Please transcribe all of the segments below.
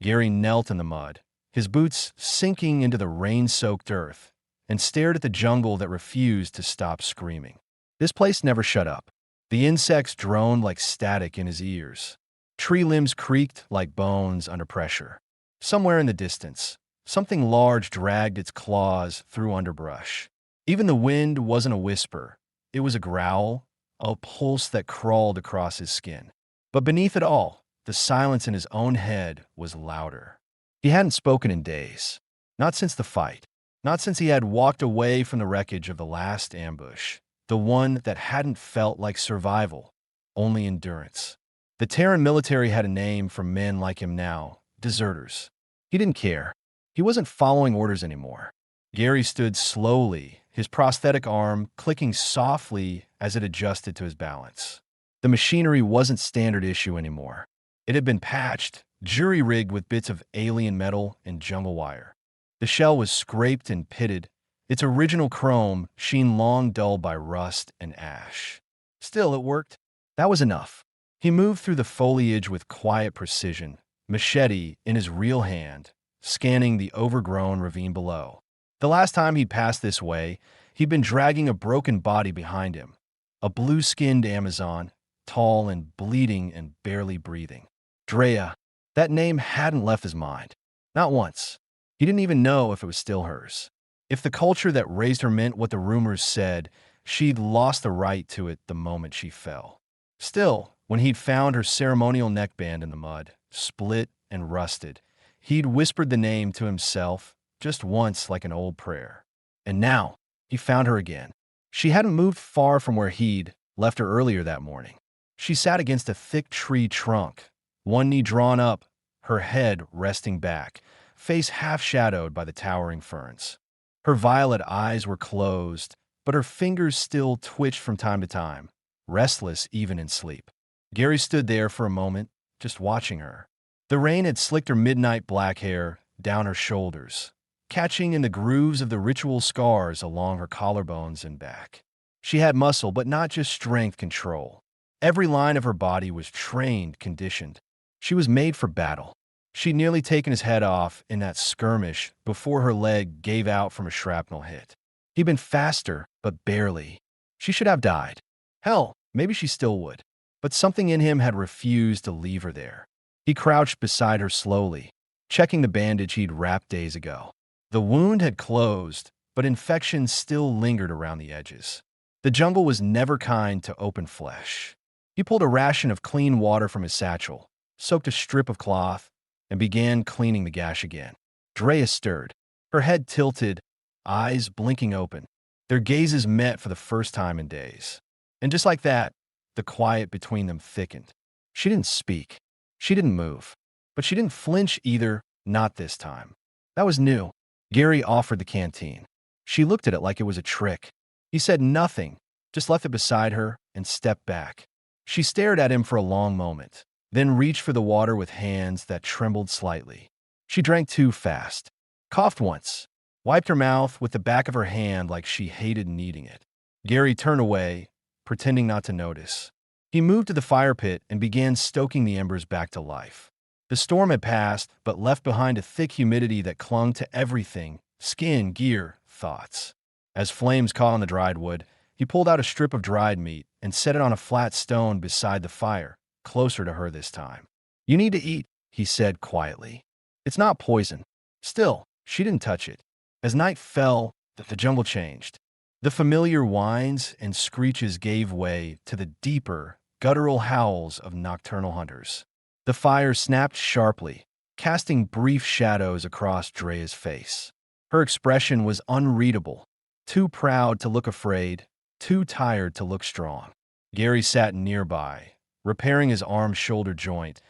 Gary knelt in the mud, his boots sinking into the rain-soaked earth, and stared at the jungle that refused to stop screaming. This place never shut up. The insects droned like static in his ears. Tree limbs creaked like bones under pressure. Somewhere in the distance, something large dragged its claws through underbrush. Even the wind wasn't a whisper. It was a growl, a pulse that crawled across his skin. But beneath it all, the silence in his own head was louder. He hadn't spoken in days. Not since the fight. Not since he had walked away from the wreckage of the last ambush. The one that hadn't felt like survival, only endurance. The Terran military had a name for men like him now, deserters. He didn't care. He wasn't following orders anymore. Gary stood slowly, his prosthetic arm clicking softly as it adjusted to his balance. The machinery wasn't standard issue anymore. It had been patched, jury-rigged with bits of alien metal and jungle wire. The shell was scraped and pitted, its original chrome sheen long dulled by rust and ash. Still, it worked. That was enough. He moved through the foliage with quiet precision, machete in his real hand, scanning the overgrown ravine below. The last time he'd passed this way, he'd been dragging a broken body behind him. A blue-skinned Amazon, tall and bleeding and barely breathing. Drea. That name hadn't left his mind. Not once. He didn't even know if it was still hers. If the culture that raised her meant what the rumors said, she'd lost the right to it the moment she fell. Still, when he'd found her ceremonial neckband in the mud, split and rusted, he'd whispered the name to himself just once like an old prayer. And now, he found her again. She hadn't moved far from where he'd left her earlier that morning. She sat against a thick tree trunk, one knee drawn up, her head resting back, face half-shadowed by the towering ferns. Her violet eyes were closed, but her fingers still twitched from time to time, restless even in sleep. Gary stood there for a moment, just watching her. The rain had slicked her midnight black hair down her shoulders, catching in the grooves of the ritual scars along her collarbones and back. She had muscle, but not just strength control. Every line of her body was trained, conditioned. She was made for battle. She'd nearly taken his head off in that skirmish before her leg gave out from a shrapnel hit. He'd been faster, but barely. She should have died. Hell, maybe she still would. But something in him had refused to leave her there. He crouched beside her slowly, checking the bandage he'd wrapped days ago. The wound had closed, but infection still lingered around the edges. The jungle was never kind to open flesh. He pulled a ration of clean water from his satchel, soaked a strip of cloth, and began cleaning the gash again. Drea stirred, her head tilted, eyes blinking open. Their gazes met for the first time in days. And just like that, the quiet between them thickened. She didn't speak. She didn't move. But she didn't flinch either, not this time. That was new. Gary offered the canteen. She looked at it like it was a trick. He said nothing, just left it beside her and stepped back. She stared at him for a long moment, then reached for the water with hands that trembled slightly. She drank too fast, coughed once, wiped her mouth with the back of her hand like she hated needing it. Gary turned away, pretending not to notice. He moved to the fire pit and began stoking the embers back to life. The storm had passed, but left behind a thick humidity that clung to everything: skin, gear, thoughts. As flames caught on the dried wood, he pulled out a strip of dried meat and set it on a flat stone beside the fire, closer to her this time. "You need to eat," he said quietly. "It's not poison." Still, she didn't touch it. As night fell, the jungle changed. The familiar whines and screeches gave way to the deeper, guttural howls of nocturnal hunters. The fire snapped sharply, casting brief shadows across Drea's face. Her expression was unreadable, too proud to look afraid, too tired to look strong. Gary sat nearby, repairing his arm-shoulder joint,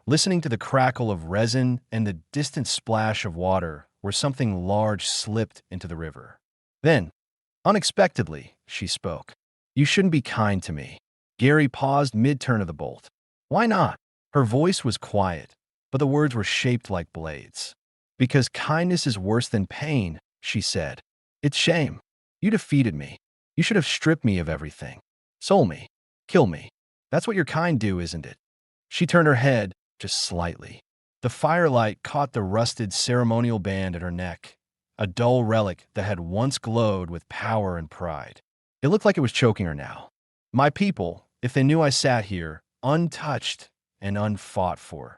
listening to the crackle of resin and the distant splash of water where something large slipped into the river. Then, unexpectedly, she spoke. "You shouldn't be kind to me." Gary paused mid-turn of the bolt. "Why not?" Her voice was quiet, but the words were shaped like blades. "Because kindness is worse than pain," she said. "It's shame. You defeated me. You should have stripped me of everything. Sold me. Kill me. That's what your kind do, isn't it?" She turned her head, just slightly. The firelight caught the rusted ceremonial band at her neck, a dull relic that had once glowed with power and pride. It looked like it was choking her now. My people, if they knew I sat here, untouched and unfought for,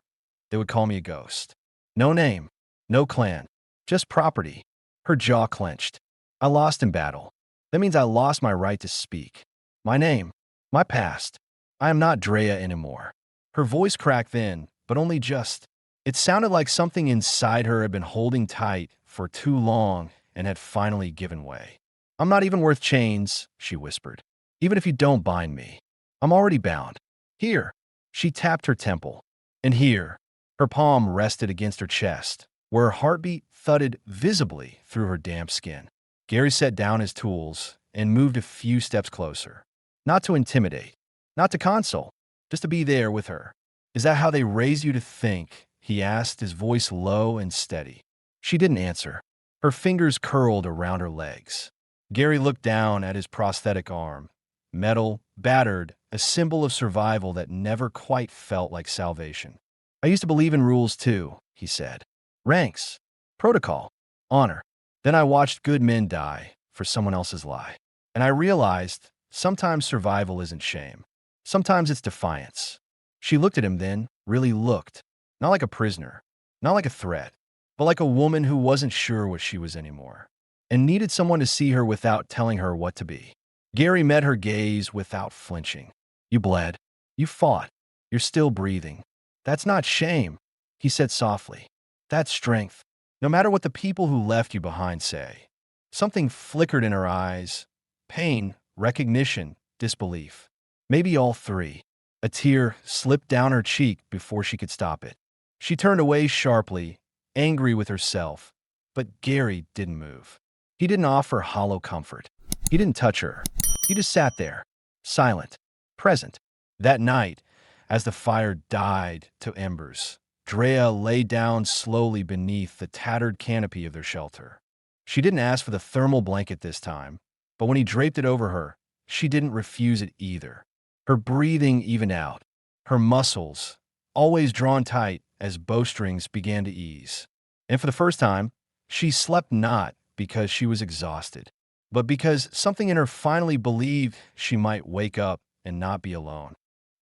they would call me a ghost. No name, no clan, just property. Her jaw clenched. I lost in battle. That means I lost my right to speak. My name, my past. I am not Drea anymore. Her voice cracked then, but only just. It sounded like something inside her had been holding tight for too long and had finally given way. I'm not even worth chains, she whispered. Even if you don't bind me. I'm already bound. Here. She tapped her temple. And here. Her palm rested against her chest, where her heartbeat thudded visibly through her damp skin. Gary set down his tools and moved a few steps closer. Not to intimidate, not to console, just to be there with her. Is that how they raise you to think? He asked, his voice low and steady. She didn't answer. Her fingers curled around her legs. Gary looked down at his prosthetic arm. Metal, battered, a symbol of survival that never quite felt like salvation. I used to believe in rules too, he said. Ranks, protocol, honor. Then I watched good men die for someone else's lie. And I realized sometimes survival isn't shame. Sometimes it's defiance. She looked at him then, really looked. Not like a prisoner, not like a threat, but like a woman who wasn't sure what she was anymore, and needed someone to see her without telling her what to be. Gary met her gaze without flinching. You bled. You fought. You're still breathing. That's not shame, he said softly. That's strength. No matter what the people who left you behind say. Something flickered in her eyes. Pain, recognition, disbelief. Maybe all three. A tear slipped down her cheek before she could stop it. She turned away sharply, angry with herself, but Gary didn't move. He didn't offer hollow comfort. He didn't touch her. He just sat there, silent, present. That night, as the fire died to embers, Drea lay down slowly beneath the tattered canopy of their shelter. She didn't ask for the thermal blanket this time, but when he draped it over her, she didn't refuse it either. Her breathing evened out, her muscles, always drawn tight as bowstrings began to ease. And for the first time, she slept not because she was exhausted, but because something in her finally believed she might wake up and not be alone.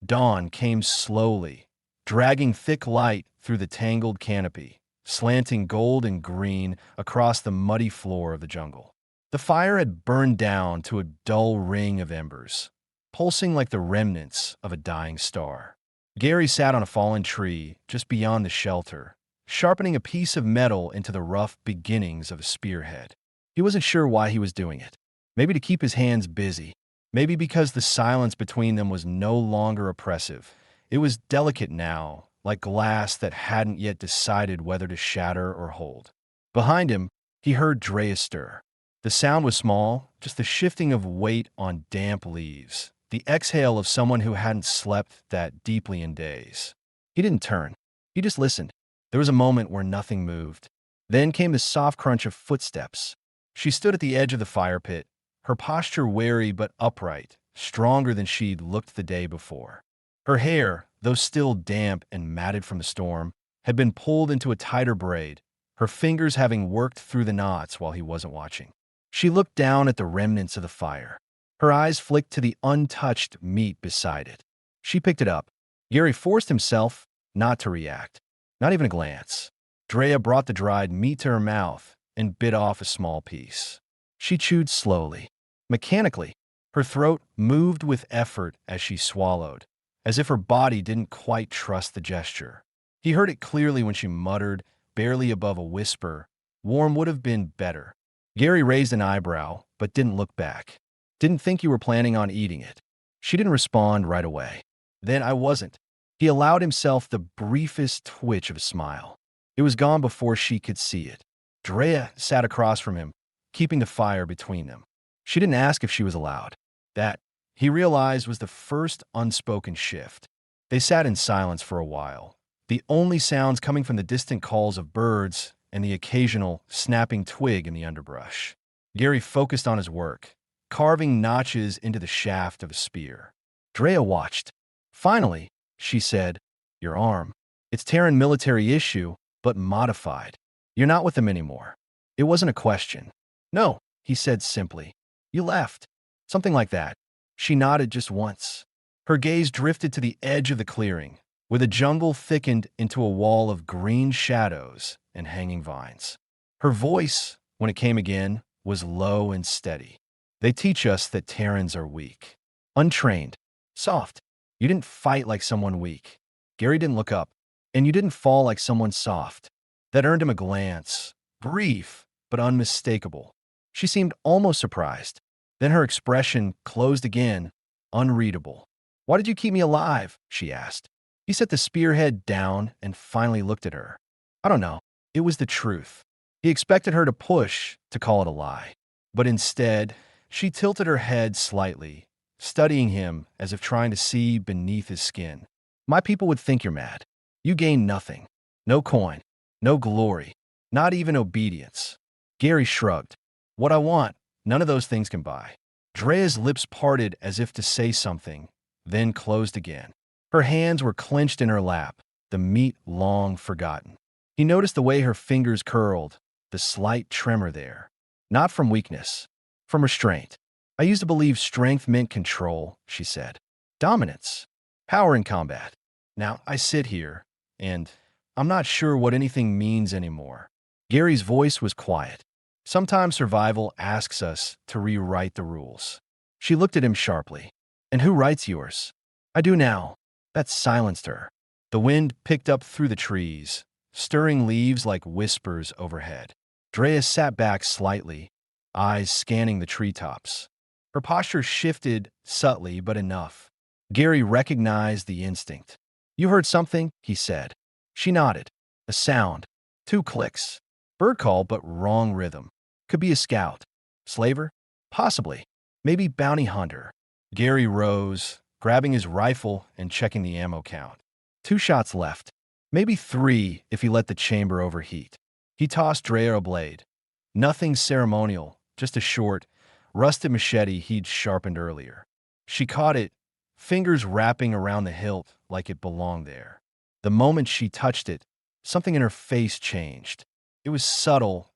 Dawn came slowly, dragging thick light through the tangled canopy, slanting gold and green across the muddy floor of the jungle. The fire had burned down to a dull ring of embers, pulsing like the remnants of a dying star. Gary sat on a fallen tree just beyond the shelter, sharpening a piece of metal into the rough beginnings of a spearhead. He wasn't sure why he was doing it. Maybe to keep his hands busy. Maybe because the silence between them was no longer oppressive. It was delicate now, like glass that hadn't yet decided whether to shatter or hold. Behind him, he heard Drea stir. The sound was small, just the shifting of weight on damp leaves, the exhale of someone who hadn't slept that deeply in days. He didn't turn. He just listened. There was a moment where nothing moved. Then came the soft crunch of footsteps. She stood at the edge of the fire pit, her posture wary but upright, stronger than she'd looked the day before. Her hair, though still damp and matted from the storm, had been pulled into a tighter braid, her fingers having worked through the knots while he wasn't watching. She looked down at the remnants of the fire. Her eyes flicked to the untouched meat beside it. She picked it up. Gary forced himself not to react, not even a glance. Drea brought the dried meat to her mouth and bit off a small piece. She chewed slowly, mechanically. Her throat moved with effort as she swallowed, as if her body didn't quite trust the gesture. He heard it clearly when she muttered, barely above a whisper, "Warm would have been better." Gary raised an eyebrow, but didn't look back. "Didn't think you were planning on eating it." She didn't respond right away. "Then I wasn't." He allowed himself the briefest twitch of a smile. It was gone before she could see it. Drea sat across from him, keeping the fire between them. She didn't ask if she was allowed. That, he realized, was the first unspoken shift. They sat in silence for a while, the only sounds coming from the distant calls of birds and the occasional snapping twig in the underbrush. Gary focused on his work, carving notches into the shaft of a spear. Drea watched. Finally, she said, "Your arm." It's Terran military issue, but modified. You're not with them anymore. It wasn't a question. No, he said simply. You left. Something like that. She nodded just once. Her gaze drifted to the edge of the clearing, where the jungle thickened into a wall of green shadows and hanging vines. Her voice, when it came again, was low and steady. They teach us that Terrans are weak. Untrained. Soft. You didn't fight like someone weak. Gary didn't look up. And you didn't fall like someone soft. That earned him a glance. Brief, but unmistakable. She seemed almost surprised. Then her expression closed again, unreadable. Why did you keep me alive? She asked. He set the spearhead down and finally looked at her. I don't know. It was the truth. He expected her to push, to call it a lie. But instead, she tilted her head slightly, studying him as if trying to see beneath his skin. My people would think you're mad. You gain nothing. No coin. No glory. Not even obedience. Gary shrugged. What I want, none of those things can buy. Drea's lips parted as if to say something, then closed again. Her hands were clenched in her lap, the meat long forgotten. He noticed the way her fingers curled, the slight tremor there. Not from weakness, from restraint. I used to believe strength meant control, she said. Dominance. Power in combat. Now I sit here, and I'm not sure what anything means anymore. Gary's voice was quiet. Sometimes survival asks us to rewrite the rules. She looked at him sharply. And who writes yours? I do now. That silenced her. The wind picked up through the trees, stirring leaves like whispers overhead. Drea sat back slightly, eyes scanning the treetops. Her posture shifted subtly but enough. Gary recognized the instinct. You heard something? He said. She nodded. A sound. 2 clicks. Bird call, but wrong rhythm. Could be a scout. Slaver? Possibly. Maybe bounty hunter. Gary rose, grabbing his rifle and checking the ammo count. 2 shots left. Maybe 3 if he let the chamber overheat. He tossed Drea a blade. Nothing ceremonial, just a short, rusted machete he'd sharpened earlier. She caught it, fingers wrapping around the hilt like it belonged there. The moment she touched it, something in her face changed. It was subtle,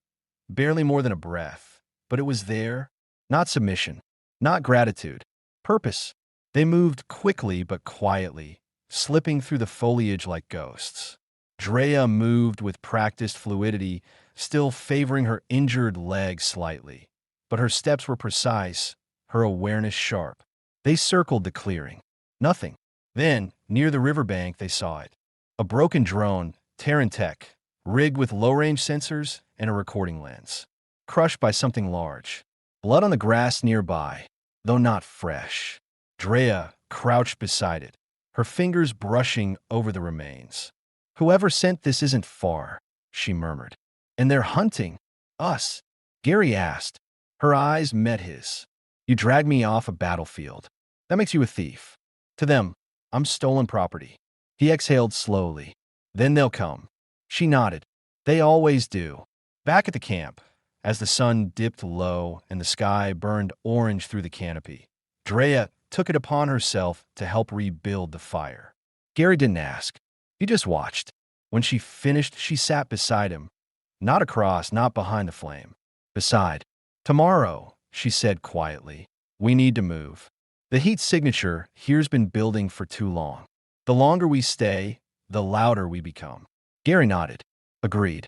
barely more than a breath, but it was there. Not submission, not gratitude, purpose. They moved quickly but quietly, slipping through the foliage like ghosts. Drea moved with practiced fluidity, still favoring her injured leg slightly. But her steps were precise, her awareness sharp. They circled the clearing. Nothing. Then, near the riverbank, they saw it. A broken drone, Terran tech, rigged with low-range sensors and a recording lens. Crushed by something large. Blood on the grass nearby, though not fresh. Drea crouched beside it, her fingers brushing over the remains. Whoever sent this isn't far, she murmured. And they're hunting us. Gary asked. Her eyes met his. You dragged me off a battlefield. That makes you a thief. To them, I'm stolen property. He exhaled slowly. Then they'll come. She nodded. They always do. Back at the camp, as the sun dipped low and the sky burned orange through the canopy, Drea took it upon herself to help rebuild the fire. Gary didn't ask. He just watched. When she finished, she sat beside him. Not across, not behind the flame. Beside. Tomorrow, she said quietly, we need to move. The heat signature here's been building for too long. The longer we stay, the louder we become. Gary nodded. Agreed.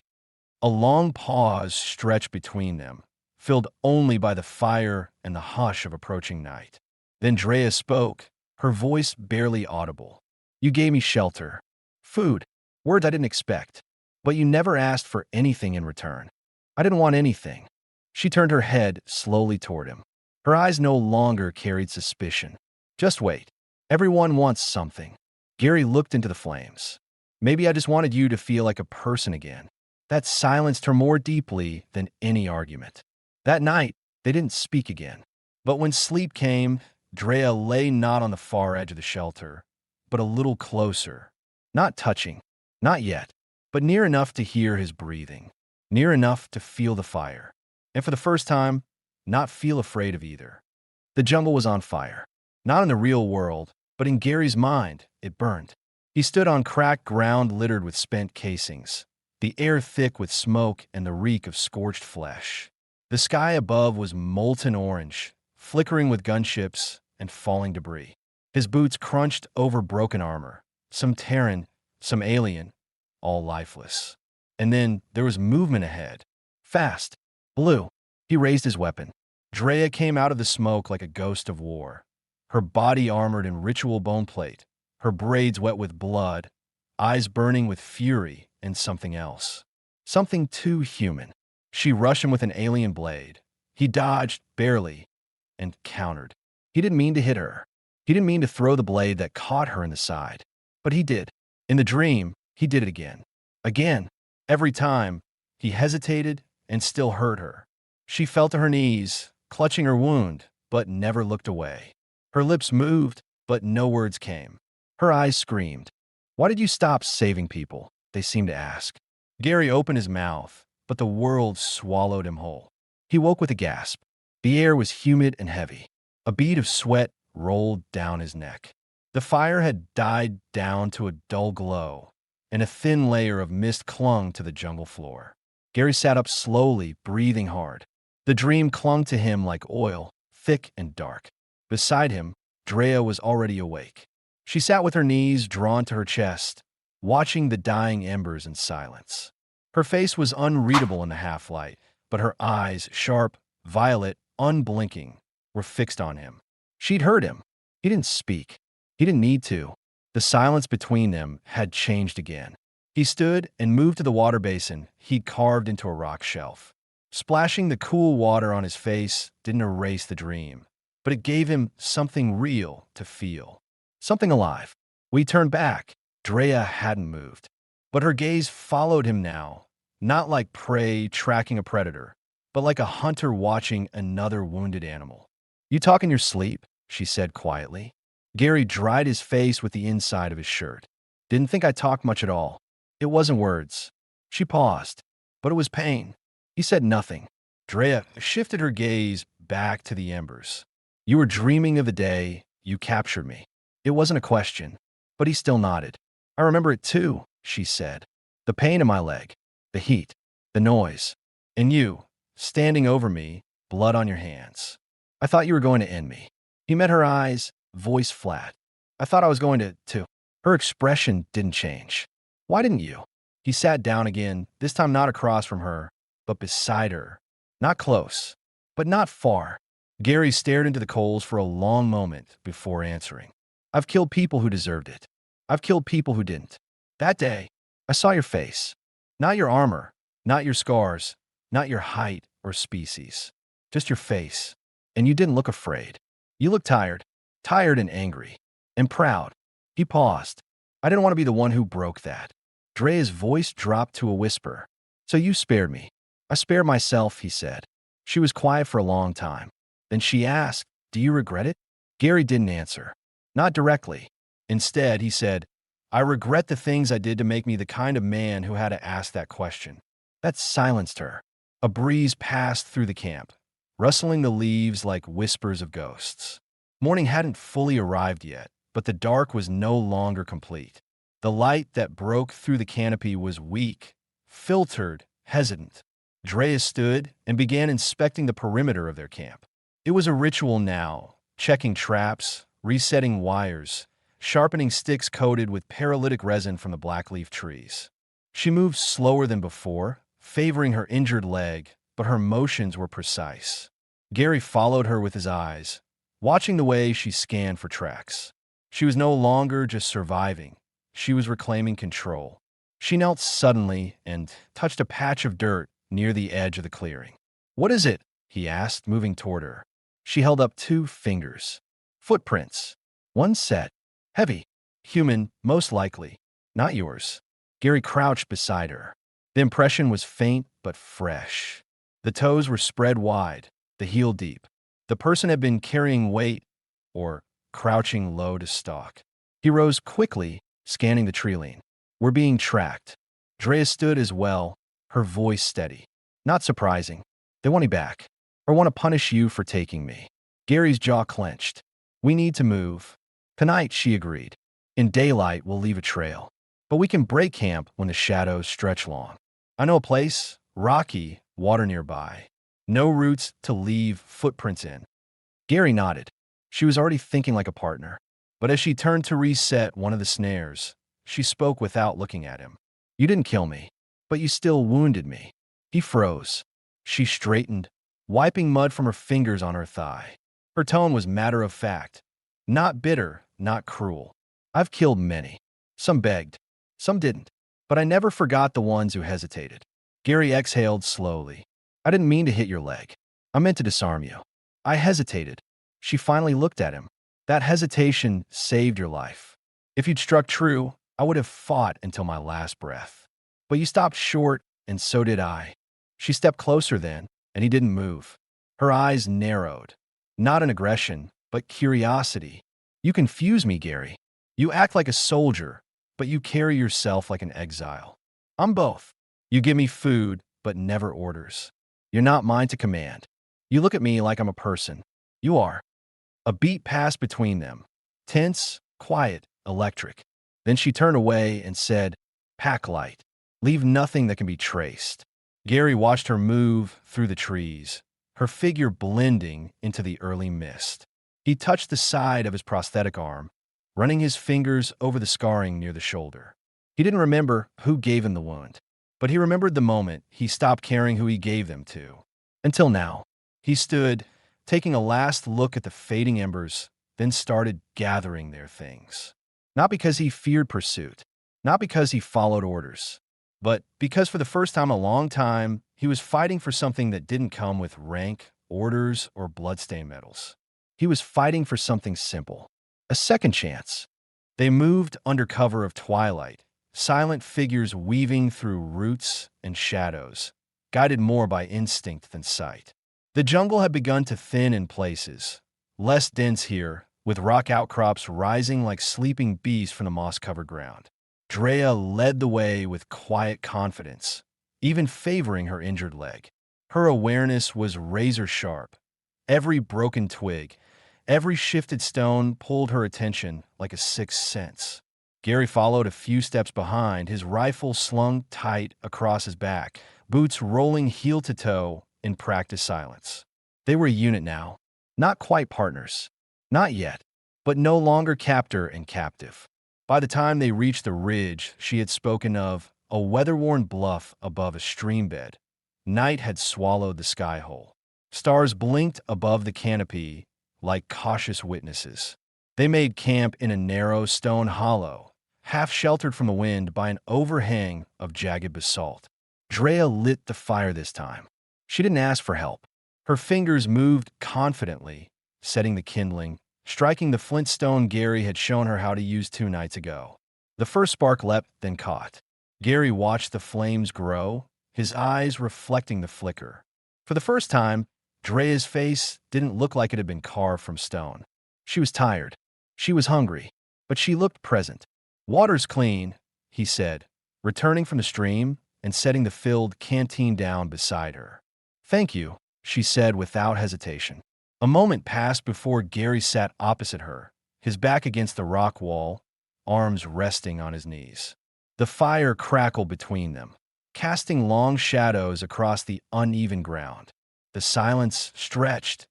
A long pause stretched between them, filled only by the fire and the hush of approaching night. Then Drea spoke, her voice barely audible. You gave me shelter. Food. Words I didn't expect. But you never asked for anything in return. I didn't want anything. She turned her head slowly toward him. Her eyes no longer carried suspicion. Just wait. Everyone wants something. Gary looked into the flames. Maybe I just wanted you to feel like a person again. That silenced her more deeply than any argument. That night, they didn't speak again. But when sleep came, Drea lay not on the far edge of the shelter, but a little closer. Not touching. Not yet. But near enough to hear his breathing. Near enough to feel the fire. And for the first time, not feel afraid of either. The jungle was on fire. Not in the real world, but in Gary's mind, it burned. He stood on cracked ground littered with spent casings, the air thick with smoke and the reek of scorched flesh. The sky above was molten orange, flickering with gunships and falling debris. His boots crunched over broken armor, some Terran, some alien, all lifeless. And then there was movement ahead. Fast. Blue. He raised his weapon. Drea came out of the smoke like a ghost of war, her body armored in ritual bone plate, her braids wet with blood, eyes burning with fury and something else. Something too human. She rushed him with an alien blade. He dodged, barely, and countered. He didn't mean to hit her. He didn't mean to throw the blade that caught her in the side. But he did. In the dream, he did it again. Again. Every time, he hesitated and still hurt her. She fell to her knees, clutching her wound, but never looked away. Her lips moved, but no words came. Her eyes screamed. "Why did you stop saving people?" they seemed to ask. Gary opened his mouth, but the world swallowed him whole. He woke with a gasp. The air was humid and heavy. A bead of sweat rolled down his neck. The fire had died down to a dull glow, and a thin layer of mist clung to the jungle floor. Gary sat up slowly, breathing hard. The dream clung to him like oil, thick and dark. Beside him, Drea was already awake. She sat with her knees drawn to her chest, watching the dying embers in silence. Her face was unreadable in the half-light, but her eyes, sharp, violet, unblinking, were fixed on him. She'd heard him. He didn't speak. He didn't need to. The silence between them had changed again. He stood and moved to the water basin he'd carved into a rock shelf. Splashing the cool water on his face didn't erase the dream, but it gave him something real to feel. Something alive. We turned back. Drea hadn't moved. But her gaze followed him now, not like prey tracking a predator, but like a hunter watching another wounded animal. "You talk in your sleep?" she said quietly. Gary dried his face with the inside of his shirt. "Didn't think I talked much at all. It wasn't words." She paused, but it was pain. He said nothing. Drea shifted her gaze back to the embers. "You were dreaming of the day you captured me." It wasn't a question, but he still nodded. "I remember it too," she said. "The pain in my leg, the heat, the noise, and you, standing over me, blood on your hands. I thought you were going to end me." He met her eyes, voice flat. "I thought I was going to." Her expression didn't change. "Why didn't you?" He sat down again, this time not across from her, but beside her. Not close, but not far. Gary stared into the coals for a long moment before answering. "I've killed people who deserved it. I've killed people who didn't. That day, I saw your face. Not your armor, not your scars, not your height or species. Just your face. And you didn't look afraid. You looked tired. Tired and angry. And proud." He paused. "I didn't want to be the one who broke that." Drea's voice dropped to a whisper. "So you spared me." "I spared myself," he said. She was quiet for a long time. Then she asked, "Do you regret it?" Gary didn't answer. Not directly. Instead, he said, "I regret the things I did to make me the kind of man who had to ask that question." That silenced her. A breeze passed through the camp, rustling the leaves like whispers of ghosts. Morning hadn't fully arrived yet, but the dark was no longer complete. The light that broke through the canopy was weak, filtered, hesitant. Drea stood and began inspecting the perimeter of their camp. It was a ritual now, checking traps, resetting wires, sharpening sticks coated with paralytic resin from the blackleaf trees. She moved slower than before, favoring her injured leg, but her motions were precise. Gary followed her with his eyes, watching the way she scanned for tracks. She was no longer just surviving. She was reclaiming control. She knelt suddenly and touched a patch of dirt near the edge of the clearing. "What is it?" he asked, moving toward her. She held up 2 fingers. Footprints. One set. Heavy. Human, most likely. Not yours. Gary crouched beside her. The impression was faint but fresh. The toes were spread wide, the heel deep. The person had been carrying weight or crouching low to stalk. He rose quickly, scanning the tree line. "We're being tracked." Drea stood as well, her voice steady. "Not surprising. They want me back, or want to punish you for taking me." Gary's jaw clenched. "We need to move." "Tonight," she agreed. In daylight, we'll leave a trail. But we can break camp when the shadows stretch long. I know a place, rocky, water nearby. No roots to leave footprints in. Gary nodded. She was already thinking like a partner. But as she turned to reset one of the snares, she spoke without looking at him. You didn't kill me, but you still wounded me. He froze. She straightened, wiping mud from her fingers on her thigh. Her tone was matter of fact. Not bitter, not cruel. I've killed many. Some begged. Some didn't. But I never forgot the ones who hesitated. Gary exhaled slowly. I didn't mean to hit your leg. I meant to disarm you. I hesitated. She finally looked at him. That hesitation saved your life. If you'd struck true, I would have fought until my last breath. But you stopped short, and so did I. She stepped closer then, and he didn't move. Her eyes narrowed. Not in aggression, but curiosity. You confuse me, Gary. You act like a soldier, but you carry yourself like an exile. I'm both. You give me food, but never orders. You're not mine to command. You look at me like I'm a person. You are. A beat passed between them. Tense, quiet, electric. Then she turned away and said, Pack light. Leave nothing that can be traced. Gary watched her move through the trees, her figure blending into the early mist. He touched the side of his prosthetic arm, running his fingers over the scarring near the shoulder. He didn't remember who gave him the wound, but he remembered the moment he stopped caring who he gave them to. Until now, he stood, taking a last look at the fading embers, then started gathering their things. Not because he feared pursuit, not because he followed orders, but because for the first time in a long time, he was fighting for something that didn't come with rank, orders, or bloodstain medals. He was fighting for something simple. A second chance. They moved under cover of twilight, silent figures weaving through roots and shadows, guided more by instinct than sight. The jungle had begun to thin in places, less dense here, with rock outcrops rising like sleeping beasts from the moss-covered ground. Drea led the way with quiet confidence, even favoring her injured leg. Her awareness was razor-sharp. Every broken twig, every shifted stone pulled her attention like a sixth sense. Gary followed a few steps behind, his rifle slung tight across his back, boots rolling heel to toe in practiced silence. They were a unit now, not quite partners. Not yet, but no longer captor and captive. By the time they reached the ridge she had spoken of, a weather-worn bluff above a stream bed, night had swallowed the sky whole. Stars blinked above the canopy like cautious witnesses. They made camp in a narrow stone hollow, half sheltered from the wind by an overhang of jagged basalt. Drea lit the fire this time. She didn't ask for help. Her fingers moved confidently, setting the kindling, striking the flint stone Gary had shown her how to use 2 nights ago. The first spark leapt, then caught. Gary watched the flames grow, his eyes reflecting the flicker. For the first time, Drea's face didn't look like it had been carved from stone. She was tired. She was hungry, but she looked present. Water's clean, he said, returning from the stream and setting the filled canteen down beside her. Thank you, she said without hesitation. A moment passed before Gary sat opposite her, his back against the rock wall, arms resting on his knees. The fire crackled between them, casting long shadows across the uneven ground. The silence stretched,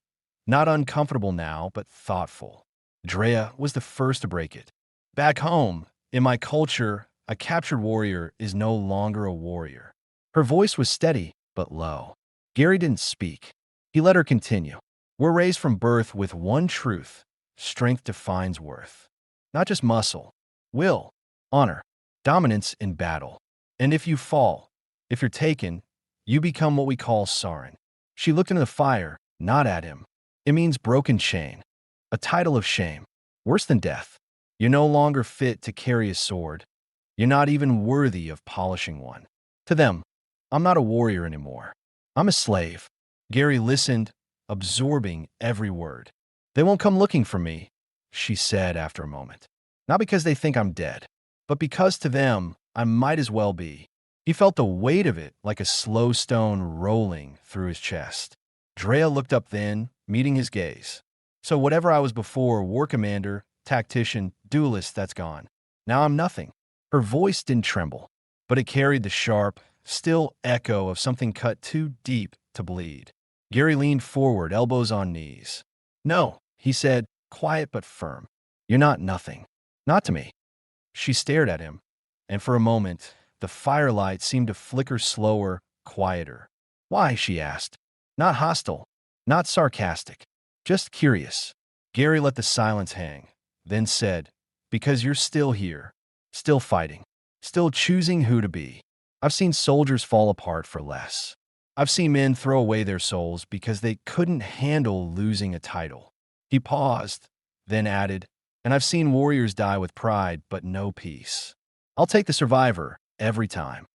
not uncomfortable now, but thoughtful. Drea was the first to break it. Back home, in my culture, a captured warrior is no longer a warrior. Her voice was steady, but low. Gary didn't speak. He let her continue. We're raised from birth with one truth: strength defines worth. Not just muscle, will, honor, dominance in battle. And if you fall, if you're taken, you become what we call Sarin. She looked into the fire, not at him. It means broken chain, a title of shame, worse than death. You're no longer fit to carry a sword. You're not even worthy of polishing one. To them, I'm not a warrior anymore. I'm a slave. Gary listened, absorbing every word. They won't come looking for me, she said after a moment. Not because they think I'm dead, but because to them, I might as well be. He felt the weight of it like a slow stone rolling through his chest. Drea looked up then, meeting his gaze. So whatever I was before, war commander, tactician, duelist, that's gone. Now I'm nothing. Her voice didn't tremble, but it carried the sharp, still echo of something cut too deep to bleed. Gary leaned forward, elbows on knees. No, he said, quiet but firm. You're not nothing. Not to me. She stared at him, and for a moment, the firelight seemed to flicker slower, quieter. Why? She asked. Not hostile, not sarcastic, just curious. Gary let the silence hang, then said, because you're still here, still fighting, still choosing who to be. I've seen soldiers fall apart for less. I've seen men throw away their souls because they couldn't handle losing a title. He paused, then added, and I've seen warriors die with pride but no peace. I'll take the survivor every time.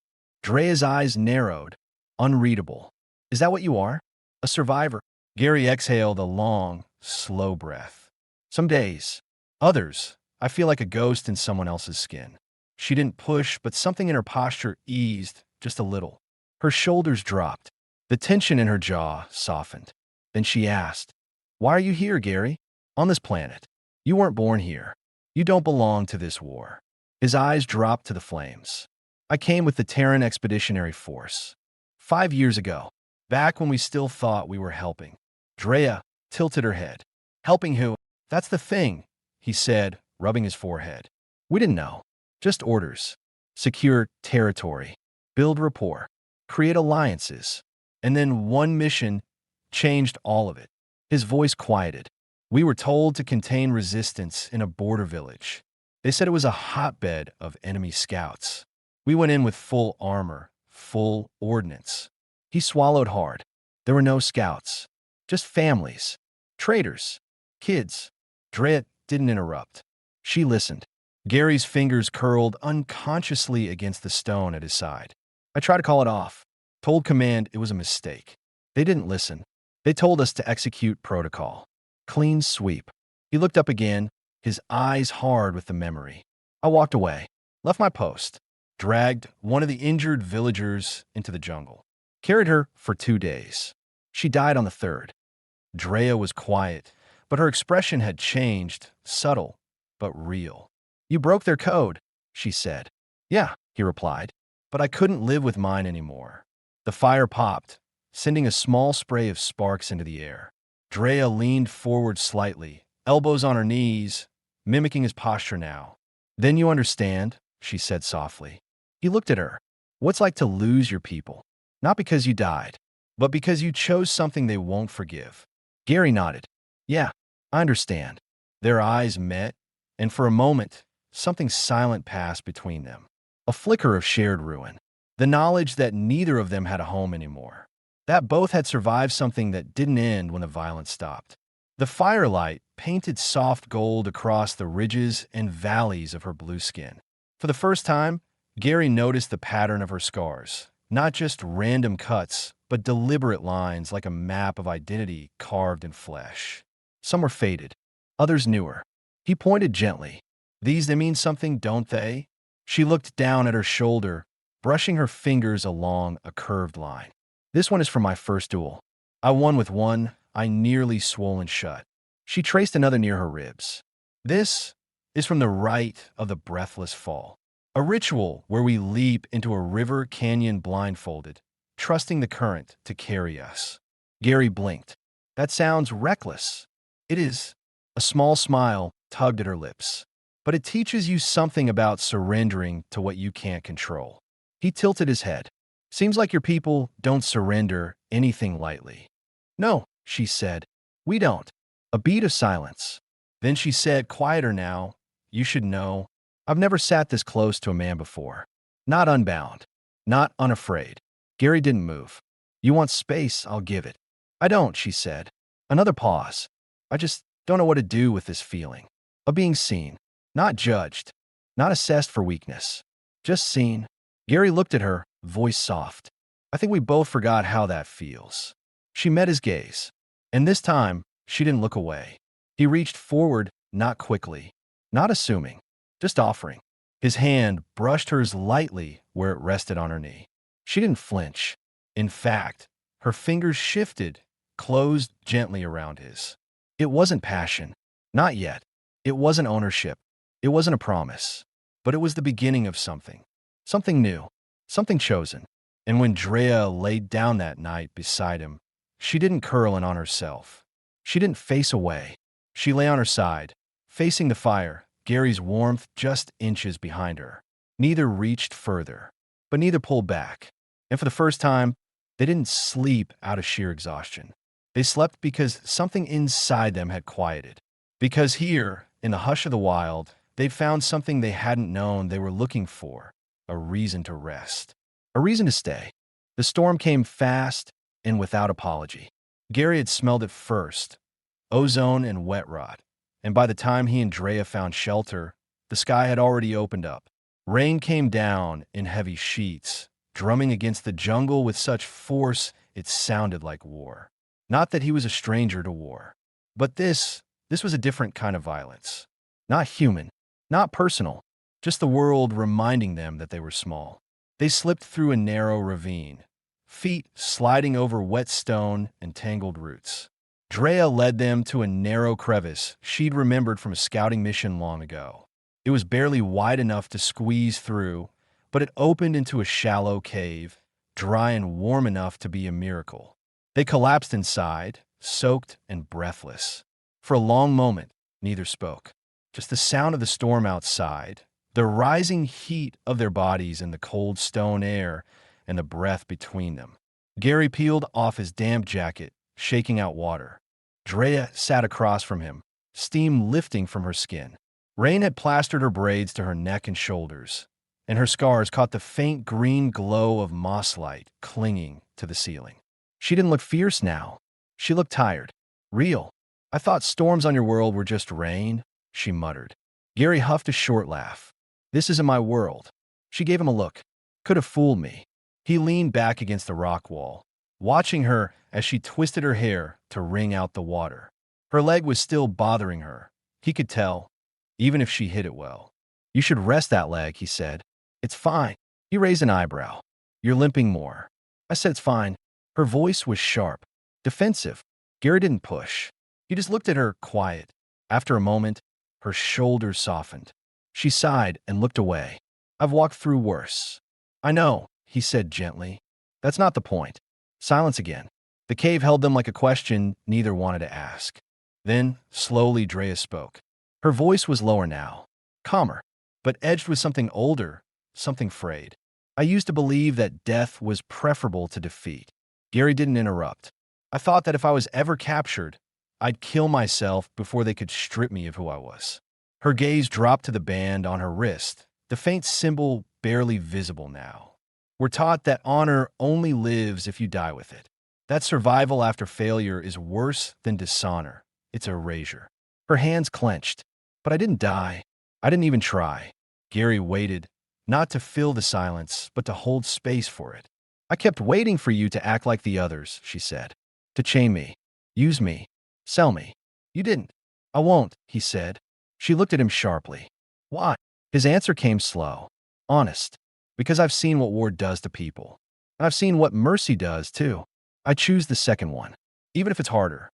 Drea's eyes narrowed, unreadable. Is that what you are? A survivor? Gary exhaled a long, slow breath. Some days. Others, I feel like a ghost in someone else's skin. She didn't push, but something in her posture eased just a little. Her shoulders dropped. The tension in her jaw softened. Then she asked, why are you here, Gary? On this planet. You weren't born here. You don't belong to this war. His eyes dropped to the flames. I came with the Terran Expeditionary Force. 5 years ago, back when we still thought we were helping. Drea tilted her head. Helping who? That's the thing, he said, rubbing his forehead. We didn't know. Just orders. Secure territory. Build rapport. Create alliances. And then one mission changed all of it. His voice quieted. We were told to contain resistance in a border village. They said it was a hotbed of enemy scouts. We went in with full armor, full ordnance. He swallowed hard. There were no scouts. Just families. Traitors. Kids. Drea didn't interrupt. She listened. Gary's fingers curled unconsciously against the stone at his side. I tried to call it off. Told command it was a mistake. They didn't listen. They told us to execute protocol. Clean sweep. He looked up again, his eyes hard with the memory. I walked away, left my post, dragged one of the injured villagers into the jungle. Carried her for 2 days. She died on the third. Drea was quiet, but her expression had changed, subtle, but real. You broke their code, she said. Yeah, he replied, but I couldn't live with mine anymore. The fire popped, sending a small spray of sparks into the air. Drea leaned forward slightly, elbows on her knees, mimicking his posture now. Then you understand, she said softly. He looked at her. What's like to lose your people? Not because you died, but because you chose something they won't forgive. Gary nodded. Yeah, I understand. Their eyes met, and for a moment, something silent passed between them. A flicker of shared ruin. The knowledge that neither of them had a home anymore. That both had survived something that didn't end when the violence stopped. The firelight painted soft gold across the ridges and valleys of her blue skin. For the first time, Gary noticed the pattern of her scars. Not just random cuts, but deliberate lines like a map of identity carved in flesh. Some were faded, others newer. He pointed gently. These, they mean something, don't they? She looked down at her shoulder, brushing her fingers along a curved line. This one is from my first duel. I won with one, eye nearly swollen shut. She traced another near her ribs. This is from the rite of the breathless fall. A ritual where we leap into a river canyon blindfolded, trusting the current to carry us. Gary blinked. That sounds reckless. It is. A small smile tugged at her lips. But it teaches you something about surrendering to what you can't control. He tilted his head. Seems like your people don't surrender anything lightly. No, she said. We don't. A beat of silence. Then she said, quieter now, you should know. I've never sat this close to a man before. Not unbound. Not unafraid. Gary didn't move. You want space, I'll give it. I don't, she said. Another pause. I just don't know what to do with this feeling. Of being seen. Not judged. Not assessed for weakness. Just seen. Gary looked at her, voice soft. I think we both forgot how that feels. She met his gaze. And this time, she didn't look away. He reached forward, not quickly, not assuming, just offering. His hand brushed hers lightly where it rested on her knee. She didn't flinch. In fact, her fingers shifted, closed gently around his. It wasn't passion. Not yet. It wasn't ownership. It wasn't a promise. But it was the beginning of something. Something new. Something chosen. And when Drea laid down that night beside him, she didn't curl in on herself. She didn't face away. She lay on her side, facing the fire, Gary's warmth just inches behind her. Neither reached further, but neither pulled back. And for the first time, they didn't sleep out of sheer exhaustion. They slept because something inside them had quieted. Because here, in the hush of the wild, they'd found something they hadn't known they were looking for, a reason to rest, a reason to stay. The storm came fast and without apology. Gary had smelled it first, ozone and wet rot, and by the time he and Drea found shelter, the sky had already opened up. Rain came down in heavy sheets, drumming against the jungle with such force it sounded like war. Not that he was a stranger to war, but this was a different kind of violence. Not human, not personal, just the world reminding them that they were small. They slipped through a narrow ravine, feet sliding over wet stone and tangled roots. Drea led them to a narrow crevice she'd remembered from a scouting mission long ago. It was barely wide enough to squeeze through, but it opened into a shallow cave, dry and warm enough to be a miracle. They collapsed inside, soaked and breathless. For a long moment, neither spoke. Just the sound of the storm outside, the rising heat of their bodies in the cold stone air, and the breath between them. Gary peeled off his damp jacket, shaking out water. Drea sat across from him, steam lifting from her skin. Rain had plastered her braids to her neck and shoulders, and her scars caught the faint green glow of moss light clinging to the ceiling. She didn't look fierce now. She looked tired. Real. "I thought storms on your world were just rain," she muttered. Gary huffed a short laugh. "This isn't my world." She gave him a look. "Could have fooled me." He leaned back against the rock wall, watching her as she twisted her hair to wring out the water. Her leg was still bothering her. He could tell, even if she hid it well. "You should rest that leg," he said. "It's fine." He raised an eyebrow. "You're limping more." I said it's fine. Her voice was sharp, defensive. Gary didn't push. He just looked at her, quiet. After a moment, her shoulders softened. She sighed and looked away. "I've walked through worse." "I know," he said gently. "That's not the point." Silence again. The cave held them like a question neither wanted to ask. Then, slowly, Drea spoke. Her voice was lower now, calmer, but edged with something older, something frayed. "I used to believe that death was preferable to defeat." Gary didn't interrupt. "I thought that if I was ever captured, I'd kill myself before they could strip me of who I was." Her gaze dropped to the band on her wrist, the faint symbol barely visible now. "We're taught that honor only lives if you die with it. That survival after failure is worse than dishonor. It's erasure." Her hands clenched. "But I didn't die. I didn't even try." Gary waited, not to fill the silence, but to hold space for it. "I kept waiting for you to act like the others," she said. "To chain me, use me, sell me. You didn't." "I won't," he said. She looked at him sharply. "Why?" His answer came slow, honest. "Because I've seen what war does to people. And I've seen what mercy does, too. I choose the second one, even if it's harder."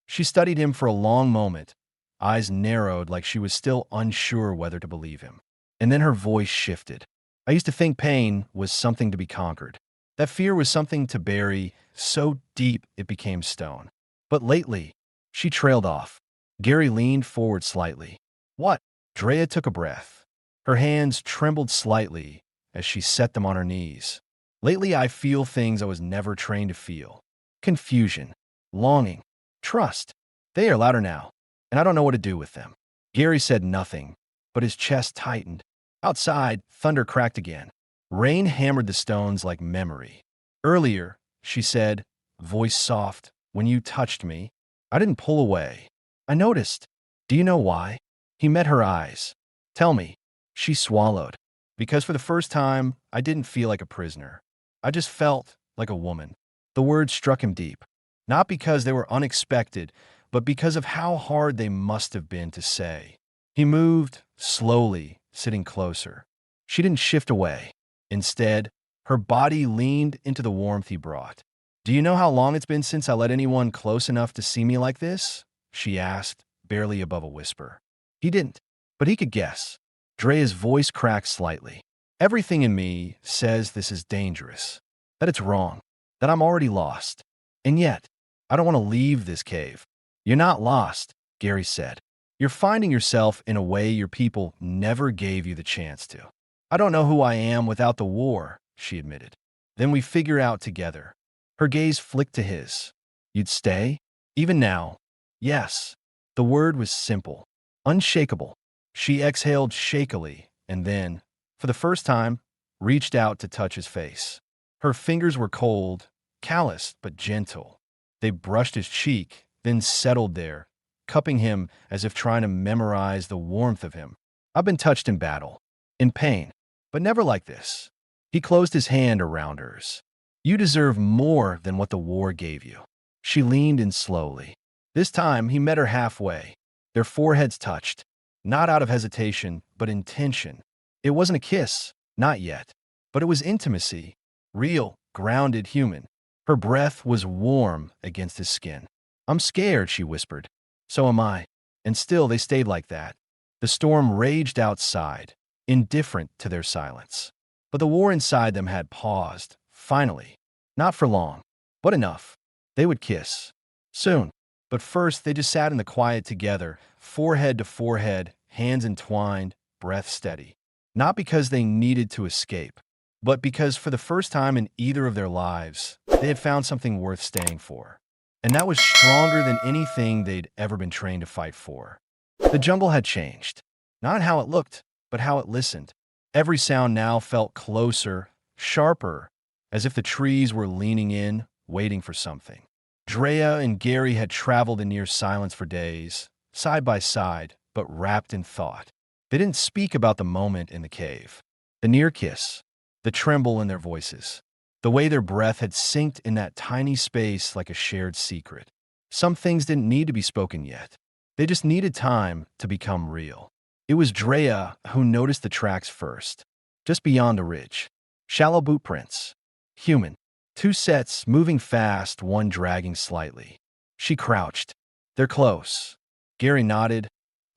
She studied him for a long moment, eyes narrowed like she was still unsure whether to believe him. And then her voice shifted. "I used to think pain was something to be conquered. That fear was something to bury so deep it became stone. But lately," she trailed off. Gary leaned forward slightly. "What?" Drea took a breath. Her hands trembled slightly as she set them on her knees. "Lately I feel things I was never trained to feel. Confusion, longing, trust. They are louder now, and I don't know what to do with them." Gary said nothing, but his chest tightened. Outside, thunder cracked again. Rain hammered the stones like memory. "Earlier," she said, voice soft, "when you touched me, I didn't pull away. I noticed. Do you know why?" He met her eyes. "Tell me." She swallowed. "Because for the first time, I didn't feel like a prisoner. I just felt like a woman." The words struck him deep. Not because they were unexpected, but because of how hard they must have been to say. He moved, slowly, sitting closer. She didn't shift away. Instead, her body leaned into the warmth he brought. "Do you know how long it's been since I let anyone close enough to see me like this?" she asked, barely above a whisper. He didn't, but he could guess. Drea's voice cracked slightly. Everything in me says this is dangerous, that it's wrong, that I'm already lost. And yet, I don't want to leave this cave. You're not lost, Gary said. You're finding yourself in a way your people never gave you the chance to. I don't know who I am without the war, she admitted. Then we figure out together. Her gaze flicked to his. You'd stay? Even now? Yes. The word was simple, unshakable. She exhaled shakily and then, for the first time, reached out to touch his face. Her fingers were cold, calloused but gentle. They brushed his cheek, then settled there, cupping him as if trying to memorize the warmth of him. I've been touched in battle, in pain, but never like this. He closed his hand around hers. You deserve more than what the war gave you. She leaned in slowly. This time, he met her halfway. Their foreheads touched, not out of hesitation, but intention. It wasn't a kiss, not yet, but it was intimacy, real, grounded, human. Her breath was warm against his skin. I'm scared, she whispered. So am I. And still they stayed like that. The storm raged outside, indifferent to their silence. But the war inside them had paused, finally. Not for long, but enough. They would kiss. Soon. But first, they just sat in the quiet together, forehead to forehead, hands entwined, breath steady. Not because they needed to escape, but because for the first time in either of their lives, they had found something worth staying for. And that was stronger than anything they'd ever been trained to fight for. The jungle had changed. Not how it looked, but how it listened. Every sound now felt closer, sharper, as if the trees were leaning in, waiting for something. Drea and Gary had traveled in near silence for days, side by side, but wrapped in thought. They didn't speak about the moment in the cave, the near kiss, the tremble in their voices, the way their breath had synced in that tiny space like a shared secret. Some things didn't need to be spoken yet. They just needed time to become real. It was Drea who noticed the tracks first, just beyond the ridge. Shallow boot prints. Human. Two sets moving fast, one dragging slightly. She crouched. They're close. Gary nodded,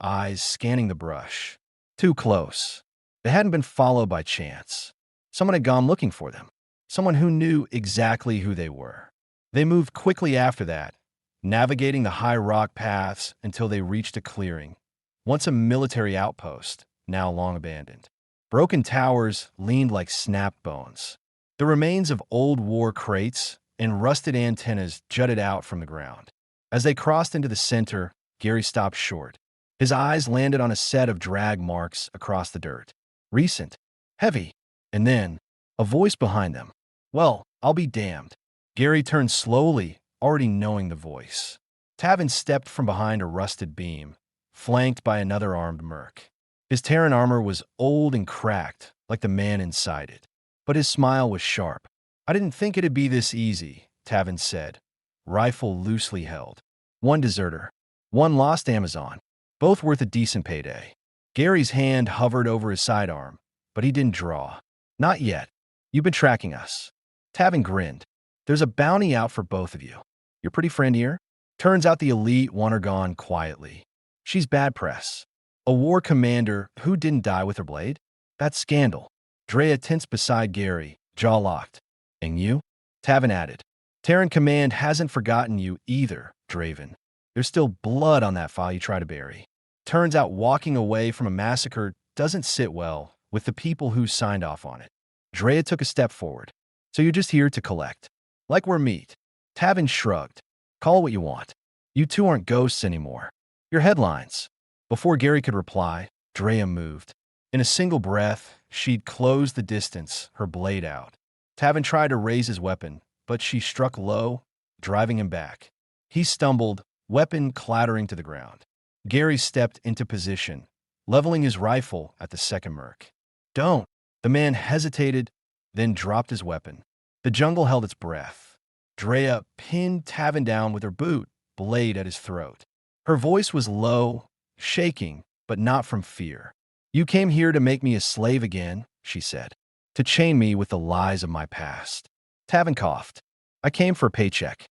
eyes scanning the brush. Too close. They hadn't been followed by chance. Someone had gone looking for them. Someone who knew exactly who they were. They moved quickly after that, navigating the high rock paths until they reached a clearing, once a military outpost, now long abandoned. Broken towers leaned like snapped bones. The remains of old war crates and rusted antennas jutted out from the ground. As they crossed into the center, Gary stopped short. His eyes landed on a set of drag marks across the dirt. Recent, heavy, and then a voice behind them. Well, I'll be damned. Gary turned slowly, already knowing the voice. Tavin stepped from behind a rusted beam, flanked by another armed merc. His Terran armor was old and cracked, like the man inside it. But his smile was sharp. I didn't think it'd be this easy, Tavin said, rifle loosely held. One deserter, one lost Amazon, both worth a decent payday. Gary's hand hovered over his sidearm, but he didn't draw. Not yet. You've been tracking us. Tavin grinned. There's a bounty out for both of you. Your pretty friend here? Turns out the elite want her gone quietly. She's bad press. A war commander who didn't die with her blade? That's scandal. Drea tensed beside Gary, jaw locked. And you? Tavin added. Terran Command hasn't forgotten you either, Draven. There's still blood on that file you try to bury. Turns out walking away from a massacre doesn't sit well with the people who signed off on it. Drea took a step forward. So you're just here to collect. Like we're meat. Tavin shrugged. Call it what you want. You two aren't ghosts anymore. You're headlines. Before Gary could reply, Drea moved. In a single breath, she'd closed the distance, her blade out. Tavin tried to raise his weapon, but she struck low, driving him back. He stumbled, weapon clattering to the ground. Gary stepped into position, leveling his rifle at the second merc. Don't! The man hesitated, then dropped his weapon. The jungle held its breath. Drea pinned Tavin down with her boot, blade at his throat. Her voice was low, shaking, but not from fear. You came here to make me a slave again, she said, to chain me with the lies of my past. Tavin coughed. I came for a paycheck.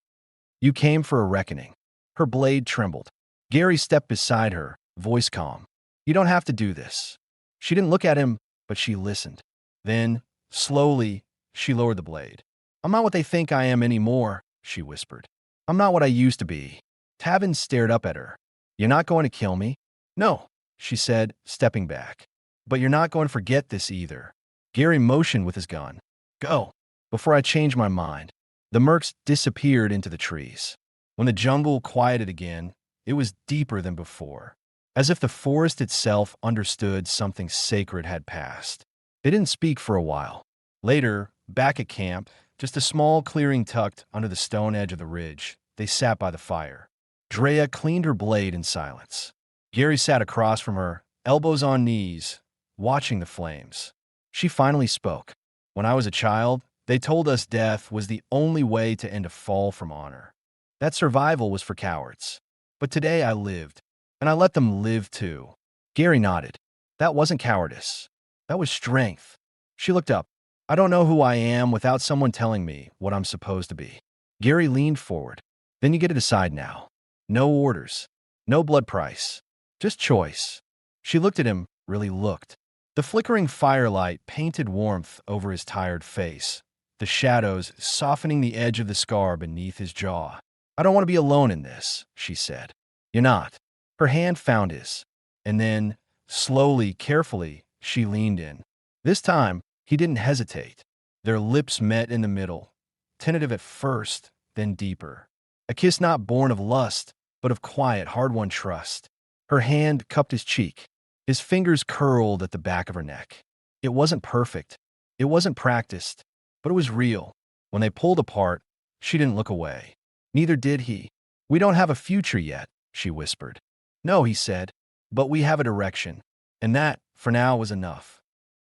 You came for a reckoning. Her blade trembled. Gary stepped beside her, voice calm. You don't have to do this. She didn't look at him, but she listened. Then, slowly, she lowered the blade. I'm not what they think I am anymore, she whispered. I'm not what I used to be. Tavin stared up at her. You're not going to kill me? No, she said, stepping back. But you're not going to forget this either. Gary motioned with his gun. Go, before I change my mind. The mercs disappeared into the trees. When the jungle quieted again, it was deeper than before, as if the forest itself understood something sacred had passed. They didn't speak for a while. Later, back at camp, just a small clearing tucked under the stone edge of the ridge, they sat by the fire. Drea cleaned her blade in silence. Gary sat across from her, elbows on knees, watching the flames. She finally spoke. When I was a child, they told us death was the only way to end a fall from honor. That survival was for cowards. But today I lived, and I let them live too. Gary nodded. That wasn't cowardice. That was strength. She looked up. I don't know who I am without someone telling me what I'm supposed to be. Gary leaned forward. Then you get to decide now. No orders. No blood price. Just choice. She looked at him, really looked. The flickering firelight painted warmth over his tired face, the shadows softening the edge of the scar beneath his jaw. I don't want to be alone in this, she said. You're not. Her hand found his. And then, slowly, carefully, she leaned in. This time, he didn't hesitate. Their lips met in the middle, tentative at first, then deeper. A kiss not born of lust, but of quiet, hard-won trust. Her hand cupped his cheek. His fingers curled at the back of her neck. It wasn't perfect. It wasn't practiced, but it was real. When they pulled apart, she didn't look away. Neither did he. We don't have a future yet, she whispered. No, he said, but we have a direction. And that, for now, was enough.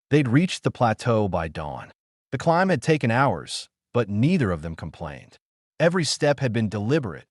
They'd reached the plateau by dawn. The climb had taken hours, but neither of them complained. Every step had been deliberate.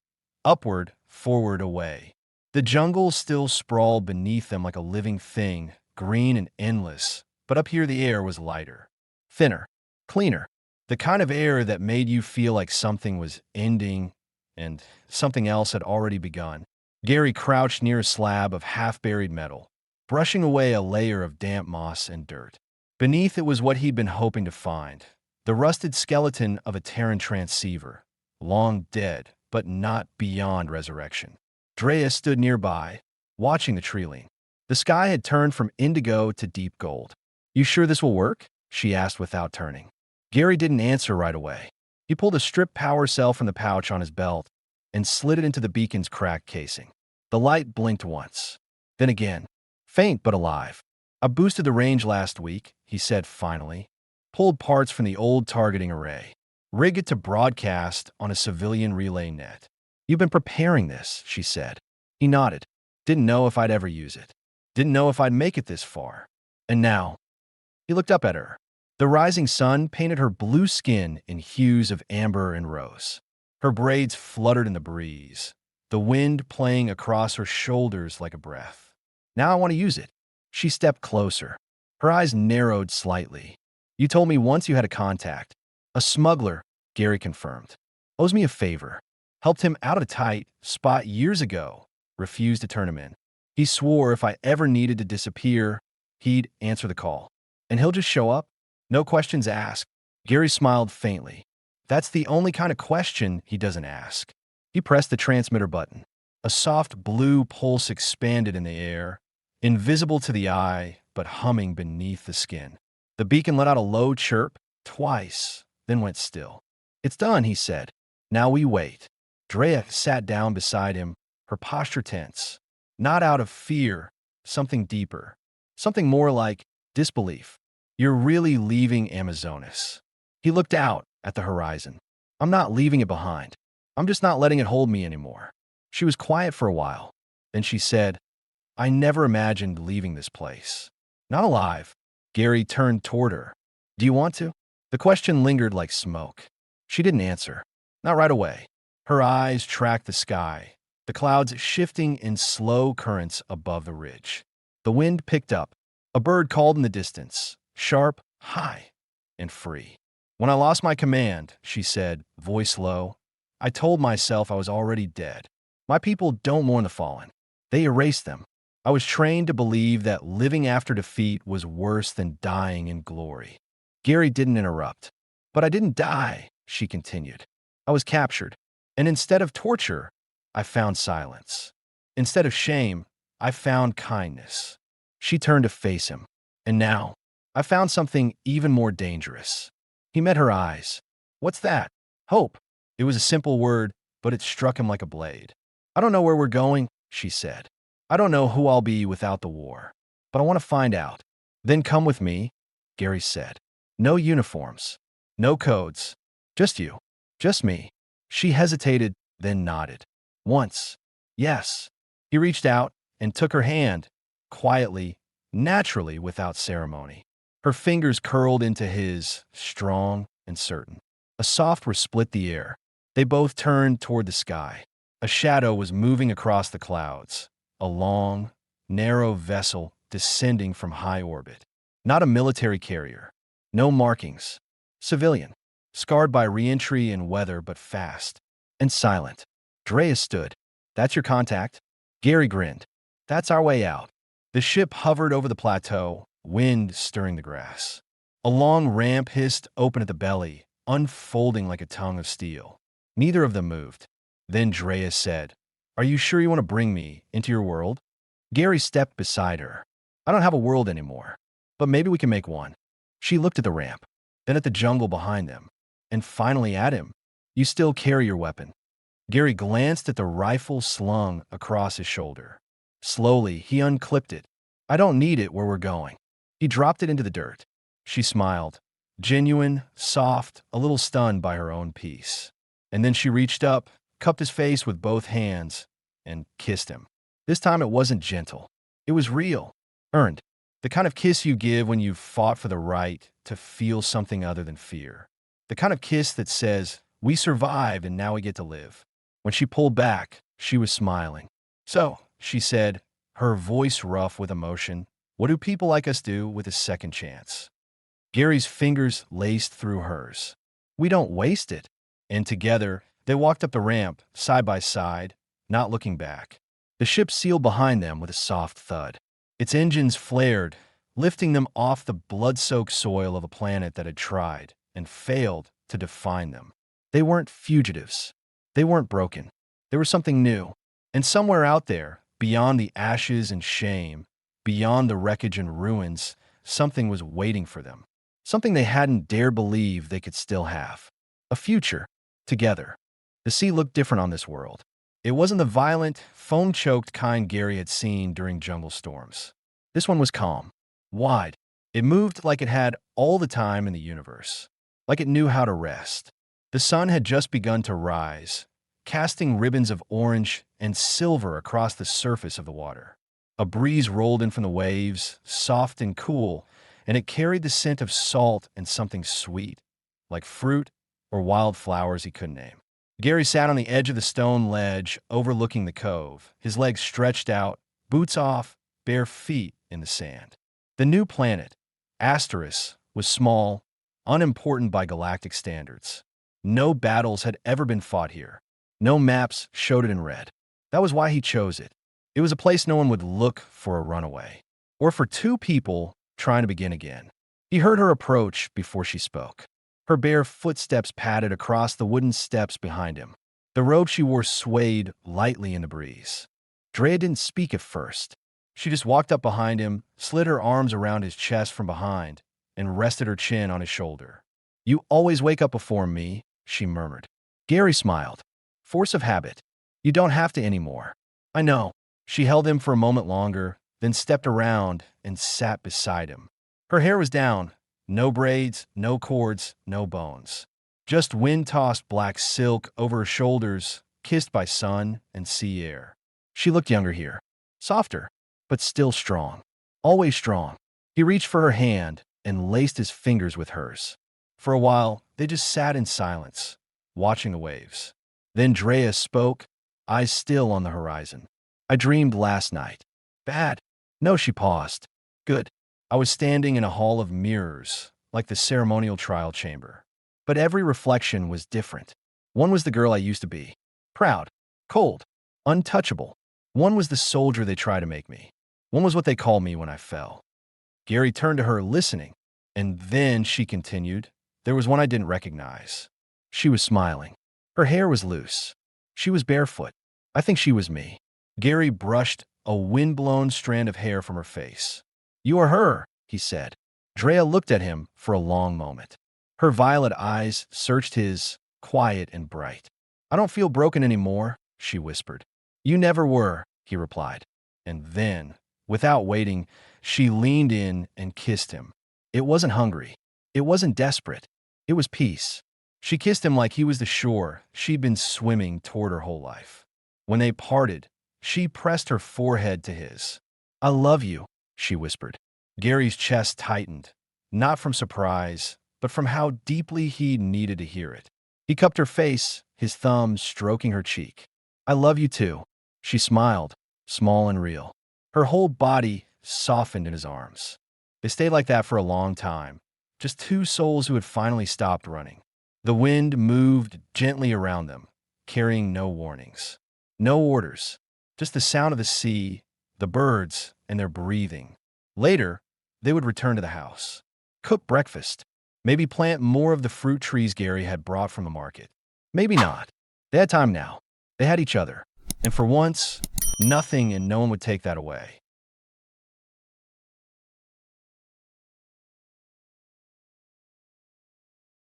Upward, forward, away. The jungle still sprawled beneath them like a living thing, green and endless, but up here the air was lighter, thinner, cleaner, the kind of air that made you feel like something was ending and something else had already begun. Gary crouched near a slab of half-buried metal, brushing away a layer of damp moss and dirt. Beneath it was what he'd been hoping to find, the rusted skeleton of a Terran transceiver, long dead, but not beyond resurrection. Drea stood nearby, watching the treeling. The sky had turned from indigo to deep gold. You sure this will work? She asked without turning. Gary didn't answer right away. He pulled a strip power cell from the pouch on his belt and slid it into the beacon's cracked casing. The light blinked once. Then again, faint but alive. I boosted the range last week, he said finally. Pulled parts from the old targeting array. Rig it to broadcast on a civilian relay net. You've been preparing this, she said. He nodded. Didn't know if I'd ever use it. Didn't know if I'd make it this far. And now, he looked up at her. The rising sun painted her blue skin in hues of amber and rose. Her braids fluttered in the breeze, the wind playing across her shoulders like a breath. Now I want to use it. She stepped closer. Her eyes narrowed slightly. You told me once you had a contact. A smuggler, Gary confirmed. Owes me a favor. Helped him out of a tight spot years ago. Refused to turn him in. He swore if I ever needed to disappear, he'd answer the call. And he'll just show up? No questions asked. Gary smiled faintly. That's the only kind of question he doesn't ask. He pressed the transmitter button. A soft blue pulse expanded in the air, invisible to the eye, but humming beneath the skin. The beacon let out a low chirp, twice, then went still. It's done, he said. Now we wait. Drea sat down beside him, her posture tense. Not out of fear, something deeper. Something more like disbelief. You're really leaving Amazonas. He looked out at the horizon. I'm not leaving it behind. I'm just not letting it hold me anymore. She was quiet for a while. Then she said, I never imagined leaving this place. Not alive. Gary turned toward her. Do you want to? The question lingered like smoke. She didn't answer. Not right away. Her eyes tracked the sky, the clouds shifting in slow currents above the ridge. The wind picked up. A bird called in the distance, sharp, high, and free. When I lost my command, she said, voice low, I told myself I was already dead. My people don't mourn the fallen. They erase them. I was trained to believe that living after defeat was worse than dying in glory. Gary didn't interrupt. But I didn't die, she continued. I was captured. And instead of torture, I found silence. Instead of shame, I found kindness. She turned to face him. And now, I found something even more dangerous. He met her eyes. What's that? Hope. It was a simple word, but it struck him like a blade. I don't know where we're going, she said. I don't know who I'll be without the war. But I want to find out. Then come with me, Gary said. No uniforms. No codes. Just you. Just me. She hesitated, then nodded. Once. Yes. He reached out and took her hand, quietly, naturally, without ceremony. Her fingers curled into his, strong and certain. A soft whir split the air. They both turned toward the sky. A shadow was moving across the clouds. A long, narrow vessel descending from high orbit. Not a military carrier. No markings. Civilian. Scarred by re-entry and weather, but fast. And silent. Drea stood. That's your contact? Gary grinned. That's our way out. The ship hovered over the plateau, wind stirring the grass. A long ramp hissed open at the belly, unfolding like a tongue of steel. Neither of them moved. Then Drea said, Are you sure you want to bring me into your world? Gary stepped beside her. I don't have a world anymore, but maybe we can make one. She looked at the ramp, then at the jungle behind them, and finally at him. You still carry your weapon. Gary glanced at the rifle slung across his shoulder. Slowly, he unclipped it. I don't need it where we're going. He dropped it into the dirt. She smiled, genuine, soft, a little stunned by her own peace. And then she reached up, cupped his face with both hands, and kissed him. This time it wasn't gentle. It was real, earned. The kind of kiss you give when you've fought for the right to feel something other than fear. The kind of kiss that says, we survived and now we get to live. When she pulled back, she was smiling. So, she said, her voice rough with emotion, what do people like us do with a second chance? Gary's fingers laced through hers. We don't waste it. And together, they walked up the ramp, side by side, not looking back. The ship sealed behind them with a soft thud. Its engines flared, lifting them off the blood-soaked soil of a planet that had tried and failed to define them. They weren't fugitives. They weren't broken. They were something new. And somewhere out there, beyond the ashes and shame, beyond the wreckage and ruins, something was waiting for them. Something they hadn't dared believe they could still have. A future. Together. The sea looked different on this world. It wasn't the violent, foam-choked kind Gary had seen during jungle storms. This one was calm. Wide. It moved like it had all the time in the universe. Like it knew how to rest. The sun had just begun to rise, casting ribbons of orange and silver across the surface of the water. A breeze rolled in from the waves, soft and cool, and it carried the scent of salt and something sweet, like fruit or wild flowers he couldn't name. Gary sat on the edge of the stone ledge overlooking the cove, his legs stretched out, boots off, bare feet in the sand. The new planet, Asteris, was small, unimportant by galactic standards. No battles had ever been fought here. No maps showed it in red. That was why he chose it. It was a place no one would look for a runaway, or for two people trying to begin again. He heard her approach before she spoke. Her bare footsteps padded across the wooden steps behind him. The robe she wore swayed lightly in the breeze. Drea didn't speak at first. She just walked up behind him, slid her arms around his chest from behind, and rested her chin on his shoulder. You always wake up before me, she murmured. Gary smiled. Force of habit. You don't have to anymore. I know. She held him for a moment longer, then stepped around and sat beside him. Her hair was down. No braids, no cords, no bones. Just wind-tossed black silk over her shoulders, kissed by sun and sea air. She looked younger here. Softer, but still strong. Always strong. He reached for her hand and laced his fingers with hers. For a while, they just sat in silence, watching the waves. Then Drea spoke, eyes still on the horizon. I dreamed last night. Bad. No, she paused. Good. I was standing in a hall of mirrors, like the ceremonial trial chamber. But every reflection was different. One was the girl I used to be. Proud. Cold. Untouchable. One was the soldier they tried to make me. One was what they called me when I fell. Gary turned to her, listening, and then she continued, there was one I didn't recognize. She was smiling. Her hair was loose. She was barefoot. I think she was me. Gary brushed a wind-blown strand of hair from her face. You are her, he said. Drea looked at him for a long moment. Her violet eyes searched his, quiet and bright. I don't feel broken anymore, she whispered. You never were, he replied. And then, without waiting, she leaned in and kissed him. It wasn't hungry. It wasn't desperate. It was peace. She kissed him like he was the shore she'd been swimming toward her whole life. When they parted, she pressed her forehead to his. I love you, she whispered. Gary's chest tightened, not from surprise, but from how deeply he needed to hear it. He cupped her face, his thumb stroking her cheek. I love you too. She smiled, small and real. Her whole body softened in his arms. They stayed like that for a long time, just two souls who had finally stopped running. The wind moved gently around them, carrying no warnings. No orders, just the sound of the sea, the birds, and their breathing. Later, they would return to the house, cook breakfast, maybe plant more of the fruit trees Gary had brought from the market. Maybe not. They had time now. They had each other. And for once, nothing and no one would take that away.